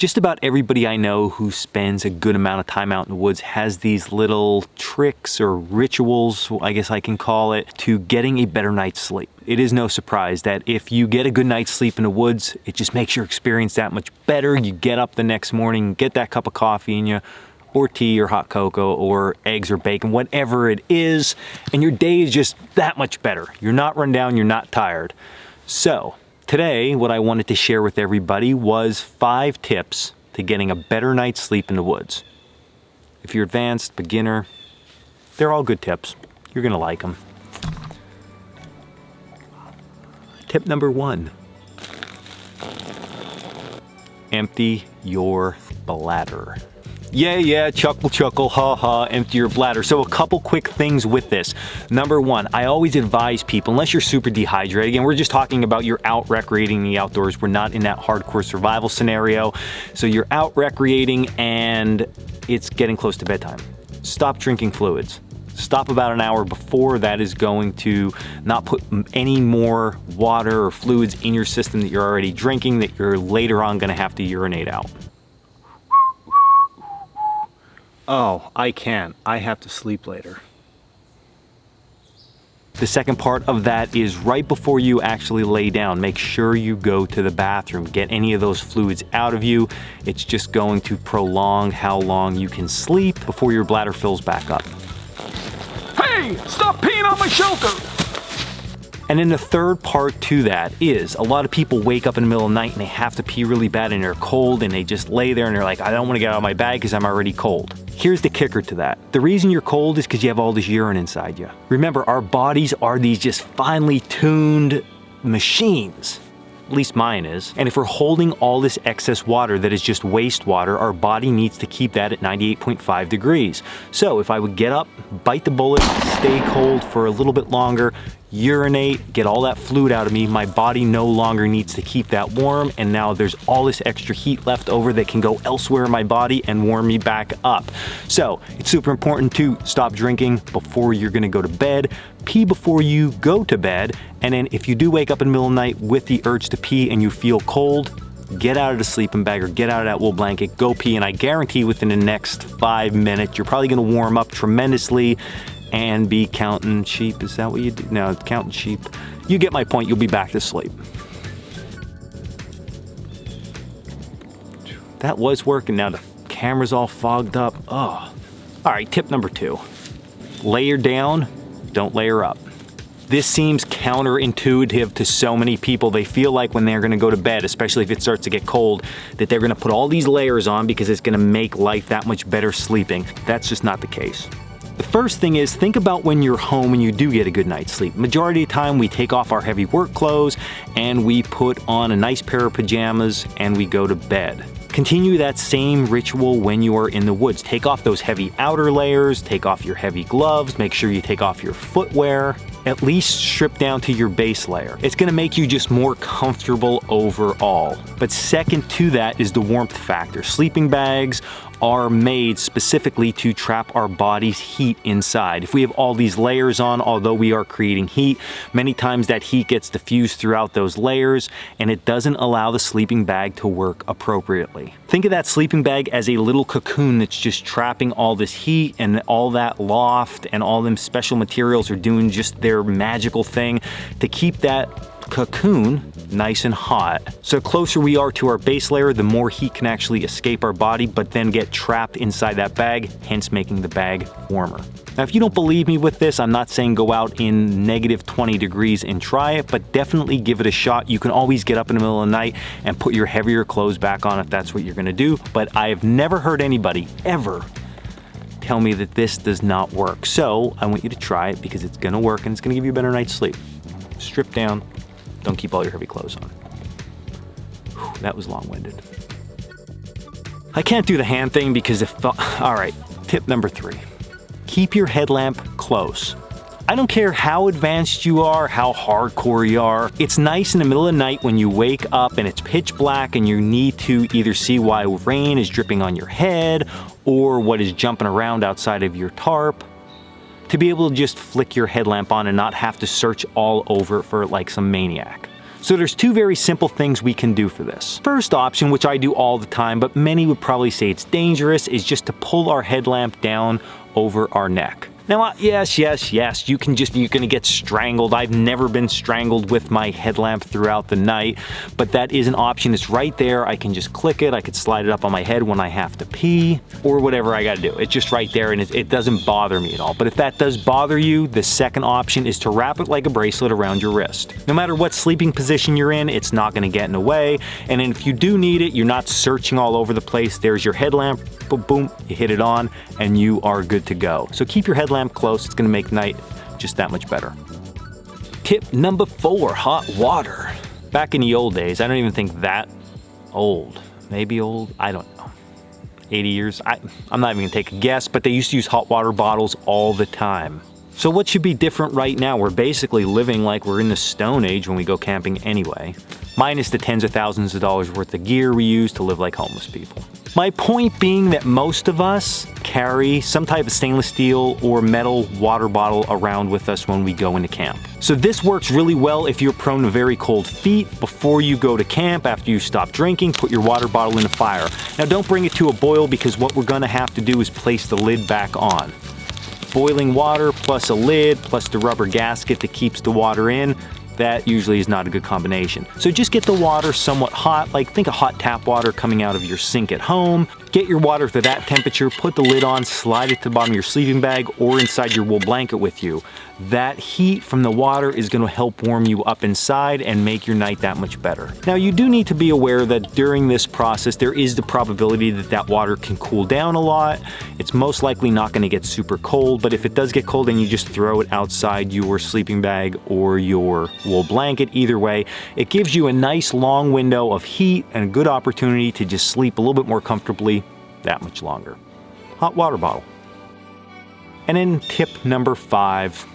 Just about everybody I know who spends a good amount of time out in the woods has these little tricks or rituals, I guess I can call it, to getting a better night's sleep. It is no surprise that if you get a good night's sleep in the woods, it just makes your experience that much better. You get up the next morning, get that cup of coffee in you, or tea or hot cocoa or eggs or bacon, whatever it is, and your day is just that much better. You're not run down, you're not tired. So, today, what I wanted to share with everybody was 5 tips to getting a better night's sleep in the woods. If you're advanced, beginner, they're all good tips. You're gonna like them. Tip number 1. Empty your bladder. Yeah, chuckle, ha, empty your bladder. So a couple quick things with this. Number 1, I always advise people, unless you're super dehydrated, again, we're just talking about you're out recreating in the outdoors. We're not in that hardcore survival scenario. So you're out recreating and it's getting close to bedtime. Stop drinking fluids. Stop about an hour before. That is going to not put any more water or fluids in your system that you're already drinking that you're later on gonna have to urinate out. Oh, I can't. I have to sleep later. The second part of that is right before you actually lay down, make sure you go to the bathroom. Get any of those fluids out of you. It's just going to prolong how long you can sleep before your bladder fills back up. Hey, stop peeing on my shelter! And then the third part to that is a lot of people wake up in the middle of the night and they have to pee really bad and they're cold and they just lay there and they're like, I don't want to get out of my bag because I'm already cold. Here's the kicker to that. The reason you're cold is because you have all this urine inside you. Remember, our bodies are these just finely tuned machines. At least mine is. And if we're holding all this excess water that is just wastewater, our body needs to keep that at 98.5 degrees. So if I would get up, bite the bullet, stay cold for a little bit longer, urinate, get all that fluid out of me, my body no longer needs to keep that warm, and now there's all this extra heat left over that can go elsewhere in my body and warm me back up. So it's super important to stop drinking before you're gonna go to bed, pee before you go to bed, and then if you do wake up in the middle of the night with the urge to pee and you feel cold, get out of the sleeping bag or get out of that wool blanket, go pee, and I guarantee within the next 5 minutes, you're probably gonna warm up tremendously and be counting sheep. Is that what you do? No, counting sheep. You get my point, you'll be back to sleep. That was working, now the camera's all fogged up. Oh. All right, tip number 2. Layer down, don't layer up. This seems counterintuitive to so many people. They feel like when they're gonna go to bed, especially if it starts to get cold, that they're gonna put all these layers on because it's gonna make life that much better sleeping. That's just not the case. The first thing is, think about when you're home and you do get a good night's sleep. Majority of the time we take off our heavy work clothes and we put on a nice pair of pajamas and we go to bed. Continue that same ritual when you are in the woods. Take off those heavy outer layers, take off your heavy gloves, make sure you take off your footwear. At least strip down to your base layer. It's gonna make you just more comfortable overall. But second to that is the warmth factor. Sleeping bags are made specifically to trap our body's heat inside. If we have all these layers on, although we are creating heat, many times that heat gets diffused throughout those layers and it doesn't allow the sleeping bag to work appropriately. Think of that sleeping bag as a little cocoon that's just trapping all this heat, and all that loft and all them special materials are doing just their magical thing to keep that cocoon nice and hot. So the closer we are to our base layer, the more heat can actually escape our body but then get trapped inside that bag, hence making the bag warmer. Now, if you don't believe me with this, I'm not saying go out in negative 20 degrees and try it, but definitely give it a shot. You can always get up in the middle of the night and put your heavier clothes back on if that's what you're gonna do, but I have never heard anybody ever tell me that this does not work. So I want you to try it because it's gonna work and it's gonna give you a better night's sleep. Strip down, don't keep all your heavy clothes on. Whew, that was long-winded. I can't do the hand thing because all right, tip number 3. Keep your headlamp close. I don't care how advanced you are, how hardcore you are. It's nice in the middle of the night when you wake up and it's pitch black and you need to either see why rain is dripping on your head or what is jumping around outside of your tarp, to be able to just flick your headlamp on and not have to search all over for like some maniac. So there's two very simple things we can do for this. First option, which I do all the time, but many would probably say it's dangerous, is just to pull our headlamp down over our neck. Now, yes, you're gonna get strangled. I've never been strangled with my headlamp throughout the night, but that is an option. It's right there. I can just click it. I could slide it up on my head when I have to pee or whatever I gotta do. It's just right there and it doesn't bother me at all. But if that does bother you, the second option is to wrap it like a bracelet around your wrist. No matter what sleeping position you're in, it's not gonna get in the way. And then if you do need it, you're not searching all over the place. There's your headlamp. Boom, boom, you hit it on and you are good to go. So keep your headlamp close. It's gonna make night just that much better. Tip number 4, hot water. Back in the old days, I don't even think that old, maybe old, I don't know. 80 years, I'm not even gonna take a guess, but they used to use hot water bottles all the time. So what should be different right now? We're basically living like we're in the Stone Age when we go camping anyway, minus the tens of thousands of dollars worth of gear we use to live like homeless people. My point being that most of us carry some type of stainless steel or metal water bottle around with us when we go into camp. So this works really well if you're prone to very cold feet. Before you go to camp, after you stop drinking, put your water bottle in the fire. Now don't bring it to a boil because what we're gonna have to do is place the lid back on. Boiling water plus a lid plus the rubber gasket that keeps the water in, that usually is not a good combination. So just get the water somewhat hot, like think of hot tap water coming out of your sink at home. Get your water to that temperature, put the lid on, slide it to the bottom of your sleeping bag or inside your wool blanket with you. That heat from the water is gonna help warm you up inside and make your night that much better. Now you do need to be aware that during this process, there is the probability that that water can cool down a lot. It's most likely not gonna get super cold, but if it does get cold, then you just throw it outside your sleeping bag or your wool blanket. Either way, it gives you a nice long window of heat and a good opportunity to just sleep a little bit more comfortably that much longer. Hot water bottle. And then tip number 5,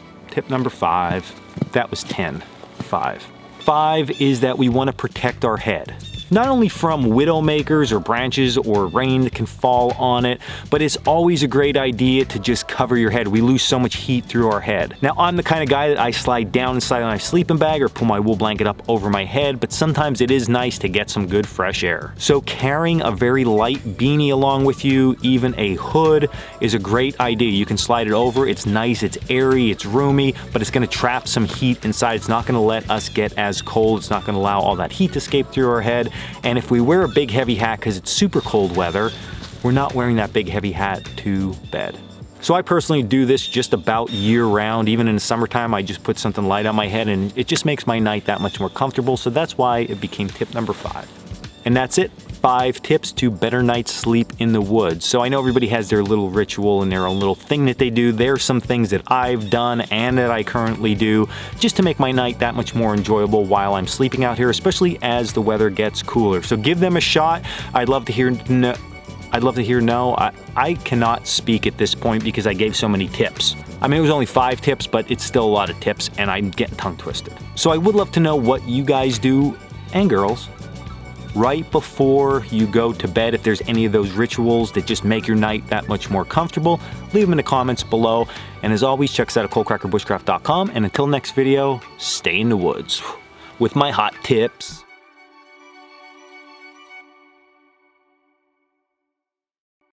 that was 10, 5. 5 is that we want to protect our head. Not only from widowmakers or branches or rain that can fall on it, but it's always a great idea to just cover your head. We lose so much heat through our head. Now, I'm the kind of guy that I slide down inside my sleeping bag or pull my wool blanket up over my head, but sometimes it is nice to get some good fresh air. So carrying a very light beanie along with you, even a hood, is a great idea. You can slide it over. It's nice, it's airy, it's roomy, but it's gonna trap some heat inside. It's not gonna let us get as cold. It's not gonna allow all that heat to escape through our head. And if we wear a big heavy hat because it's super cold weather, we're not wearing that big heavy hat to bed. So I personally do this just about year round. Even in the summertime, I just put something light on my head and it just makes my night that much more comfortable. So that's why it became tip number 5. And that's it. 5 tips to better night's sleep in the woods. So I know everybody has their little ritual and their own little thing that they do. There are some things that I've done and that I currently do just to make my night that much more enjoyable while I'm sleeping out here, especially as the weather gets cooler. So give them a shot. I'd love to hear no. I cannot speak at this point because I gave so many tips. I mean, it was only 5 tips, but it's still a lot of tips and I'm getting tongue twisted. So I would love to know what you guys do, and girls, right before you go to bed. If there's any of those rituals that just make your night that much more comfortable, leave them in the comments below. And as always, check us out at Coalcracker Bushcraft.com. And until next video, stay in the woods with my hot tips.